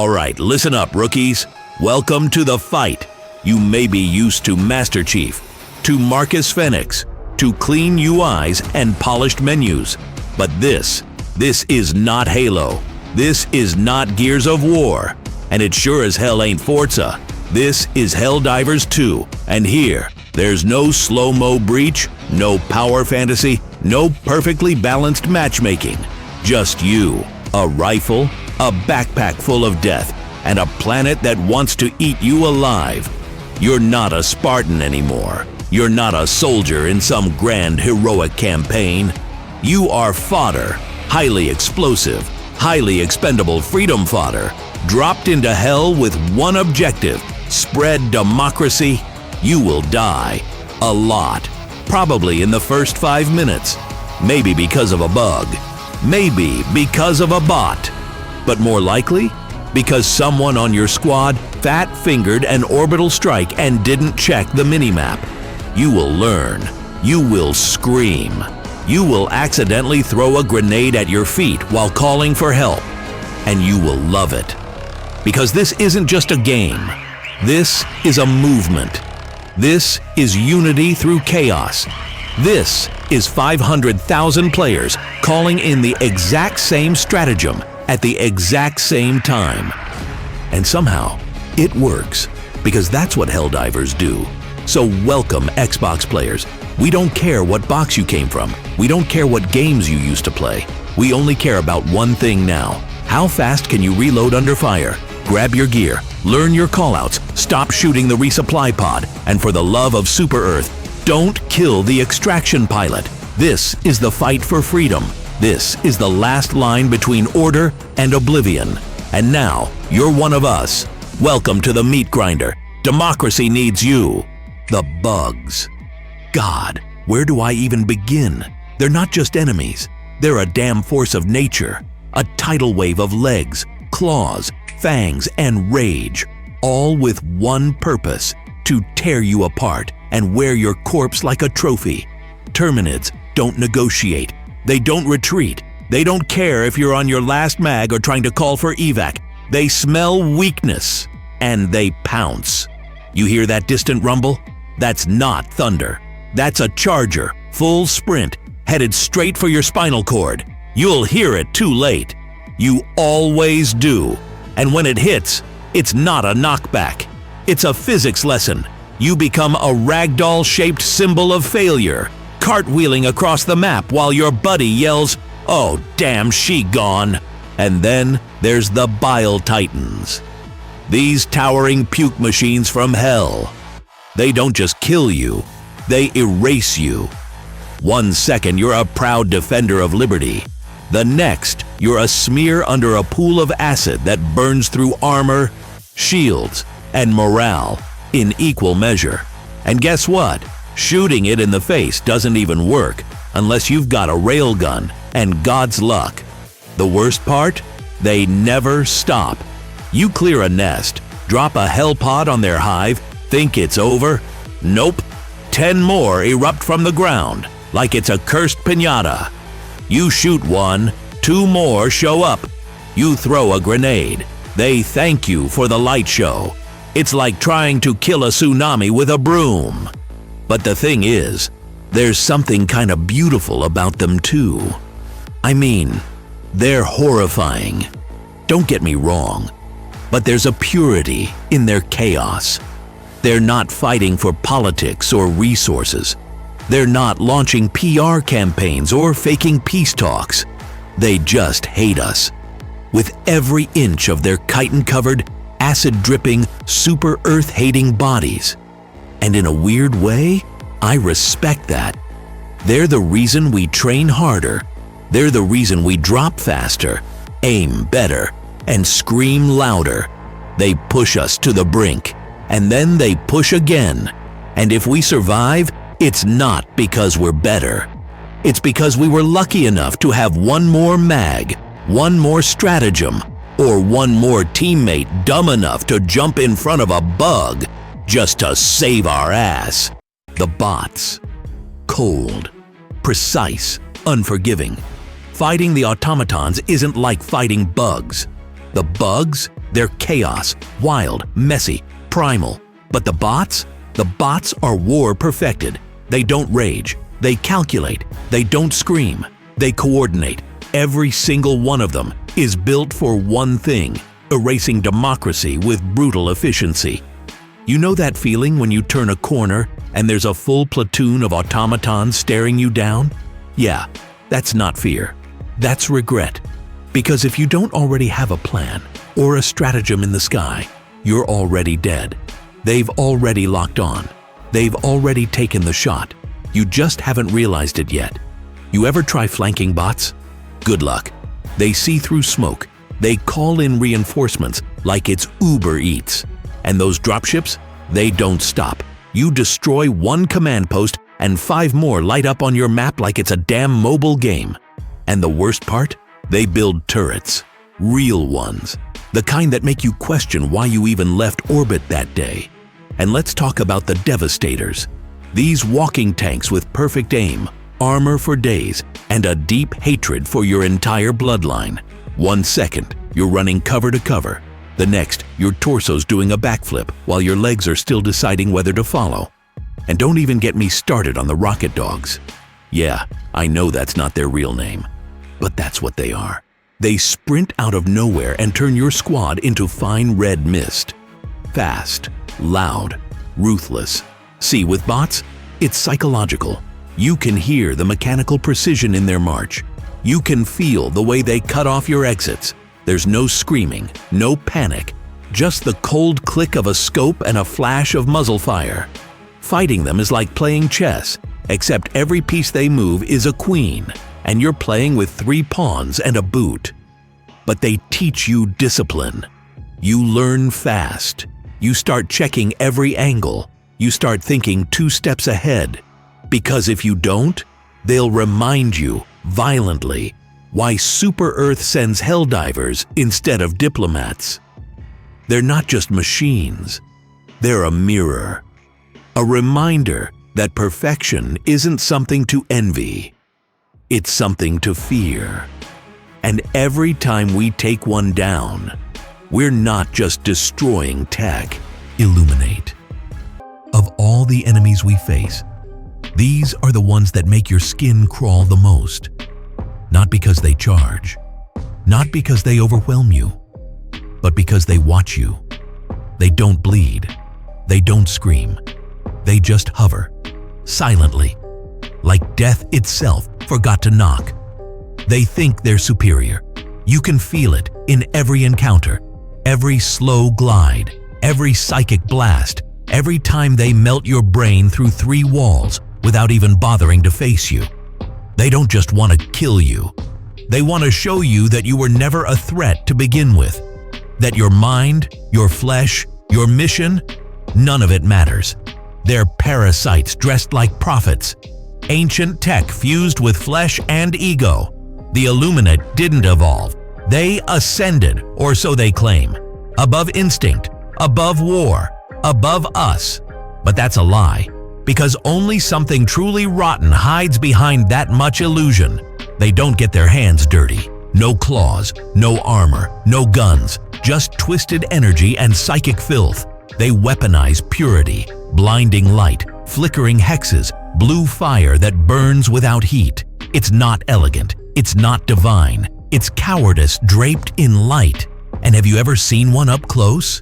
All right, listen up, rookies. Welcome to the fight. You may be used to Master Chief, to Marcus Phoenix, to clean UIs and polished menus. But this is not Halo. This is not Gears of War. And it sure as hell ain't Forza. This is Helldivers 2. And here, there's no slow-mo breach, no power fantasy, no perfectly balanced matchmaking. Just you, a rifle, a backpack full of death, and a planet that wants to eat you alive. You're not a Spartan anymore. You're not a soldier in some grand heroic campaign. You are fodder, highly explosive, highly expendable freedom fodder, dropped into hell with one objective: spread democracy. You will die. A lot. Probably in the first 5 minutes. Maybe because of a bug. Maybe because of a bot. But more likely, because someone on your squad fat-fingered an orbital strike and didn't check the minimap. You will learn. You will scream. You will accidentally throw a grenade at your feet while calling for help. And you will love it. Because this isn't just a game. This is a movement. This is unity through chaos. This is 500,000 players calling in the exact same stratagem at the exact same time. And somehow, it works, because that's what Helldivers do. So welcome, Xbox players. We don't care what box you came from. We don't care what games you used to play. We only care about one thing now. How fast can you reload under fire? Grab your gear, learn your callouts, stop shooting the resupply pod, and for the love of Super Earth, don't kill the extraction pilot. This is the fight for freedom. This is the last line between order and oblivion. And now, you're one of us. Welcome to the meat grinder. Democracy needs you. The bugs. God, where do I even begin? They're not just enemies. They're a damn force of nature. A tidal wave of legs, claws, fangs, and rage. All with one purpose: to tear you apart and wear your corpse like a trophy. Terminids don't negotiate. They don't retreat. They don't care if you're on your last mag or trying to call for evac. They smell weakness, and they pounce. You hear that distant rumble? That's not thunder. That's a charger, full sprint, headed straight for your spinal cord. You'll hear it too late. You always do. And when it hits, it's not a knockback. It's a physics lesson. You become a ragdoll-shaped symbol of failure, cartwheeling across the map while your buddy yells, "Oh, damn, she gone." And then there's the Bile Titans. These towering puke machines from hell. They don't just kill you, they erase you. 1 second you're a proud defender of liberty. The next, you're a smear under a pool of acid that burns through armor, shields, and morale in equal measure. And guess what? Shooting it in the face doesn't even work unless you've got a railgun and God's luck. The worst part? They never stop. You clear a nest, drop a hell pod on their hive, think it's over? Nope. 10 more erupt from the ground like it's a cursed piñata. You shoot one, 2 more show up. You throw a grenade. They thank you for the light show. It's like trying to kill a tsunami with a broom. But the thing is, there's something kind of beautiful about them too. I mean, they're horrifying. Don't get me wrong, but there's a purity in their chaos. They're not fighting for politics or resources. They're not launching PR campaigns or faking peace talks. They just hate us. With every inch of their chitin-covered, acid-dripping, super Earth-hating bodies. And in a weird way, I respect that. They're the reason we train harder. They're the reason we drop faster, aim better, and scream louder. They push us to the brink, and then they push again. And if we survive, it's not because we're better. It's because we were lucky enough to have one more mag, one more stratagem, or one more teammate dumb enough to jump in front of a bug just to save our ass. The bots. Cold, precise, unforgiving. Fighting the automatons isn't like fighting bugs. The bugs, They're chaos, wild, messy, primal. But the bots? The bots are war perfected. They don't rage. They calculate. They don't scream. They coordinate. Every single one of them is built for one thing: erasing democracy with brutal efficiency. You know that feeling when you turn a corner and there's a full platoon of automatons staring you down? Yeah, that's not fear. That's regret. Because if you don't already have a plan or a stratagem in the sky, you're already dead. They've already locked on. They've already taken the shot. You just haven't realized it yet. You ever try flanking bots? Good luck. They see through smoke. They call in reinforcements like it's Uber Eats. And those dropships? They don't stop. You destroy one command post and 5 more light up on your map like it's a damn mobile game. And the worst part? They build turrets. Real ones. The kind that make you question why you even left orbit that day. And let's talk about the Devastators. These walking tanks with perfect aim, armor for days, and a deep hatred for your entire bloodline. 1 second, you're running cover to cover. The next, your torso's doing a backflip while your legs are still deciding whether to follow. And don't even get me started on the rocket dogs. Yeah, I know that's not their real name, but that's what they are. They sprint out of nowhere and turn your squad into fine red mist. Fast, loud, ruthless. See, with bots, it's psychological. You can hear the mechanical precision in their march. You can feel the way they cut off your exits. There's no screaming, no panic, just the cold click of a scope and a flash of muzzle fire. Fighting them is like playing chess, except every piece they move is a queen, and you're playing with 3 pawns and a boot. But they teach you discipline. You learn fast. You start checking every angle. You start thinking 2 steps ahead. Because if you don't, they'll remind you, violently, why Super Earth sends Helldivers instead of diplomats. They're not just machines. They're a mirror. A reminder that perfection isn't something to envy. It's something to fear. And every time we take one down, we're not just destroying tech. Illuminate. Of all the enemies we face, these are the ones that make your skin crawl the most. Not because they charge, not because they overwhelm you, but because they watch you. They don't bleed, they don't scream, they just hover, silently, like death itself forgot to knock. They think they're superior. You can feel it in every encounter, every slow glide, every psychic blast, every time they melt your brain through 3 walls without even bothering to face you. They don't just want to kill you. They want to show you that you were never a threat to begin with. That your mind, your flesh, your mission, none of it matters. They're parasites dressed like prophets. Ancient tech fused with flesh and ego. The Illuminate didn't evolve. They ascended, or so they claim. Above instinct, above war, above us. But that's a lie. Because only something truly rotten hides behind that much illusion. They don't get their hands dirty. No claws, no armor, no guns, just twisted energy and psychic filth. They weaponize purity, blinding light, flickering hexes, blue fire that burns without heat. It's not elegant. It's not divine. It's cowardice draped in light. And have you ever seen one up close?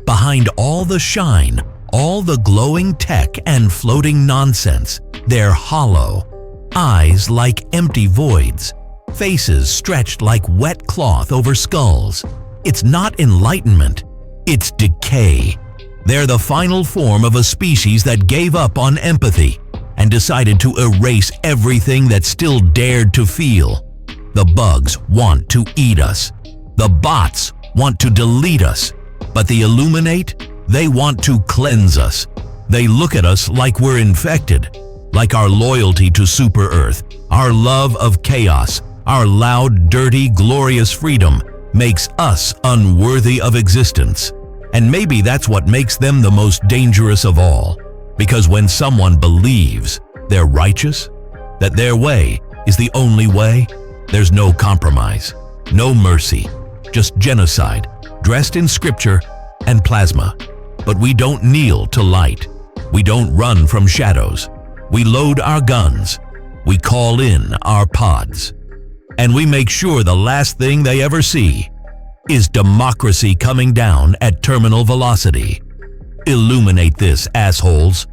Behind all the shine, all the glowing tech and floating nonsense, they're hollow. Eyes like empty voids. Faces stretched like wet cloth over skulls. It's not enlightenment. It's decay. They're the final form of a species that gave up on empathy and decided to erase everything that still dared to feel. The bugs want to eat us. The bots want to delete us. But the Illuminate, they want to cleanse us. They look at us like we're infected, like our loyalty to Super Earth, our love of chaos, our loud, dirty, glorious freedom makes us unworthy of existence. And maybe that's what makes them the most dangerous of all. Because when someone believes they're righteous, that their way is the only way, there's no compromise, no mercy, just genocide, dressed in scripture and plasma. But we don't kneel to light. We don't run from shadows. We load our guns. We call in our pods. And we make sure the last thing they ever see is democracy coming down at terminal velocity. Illuminate this, assholes.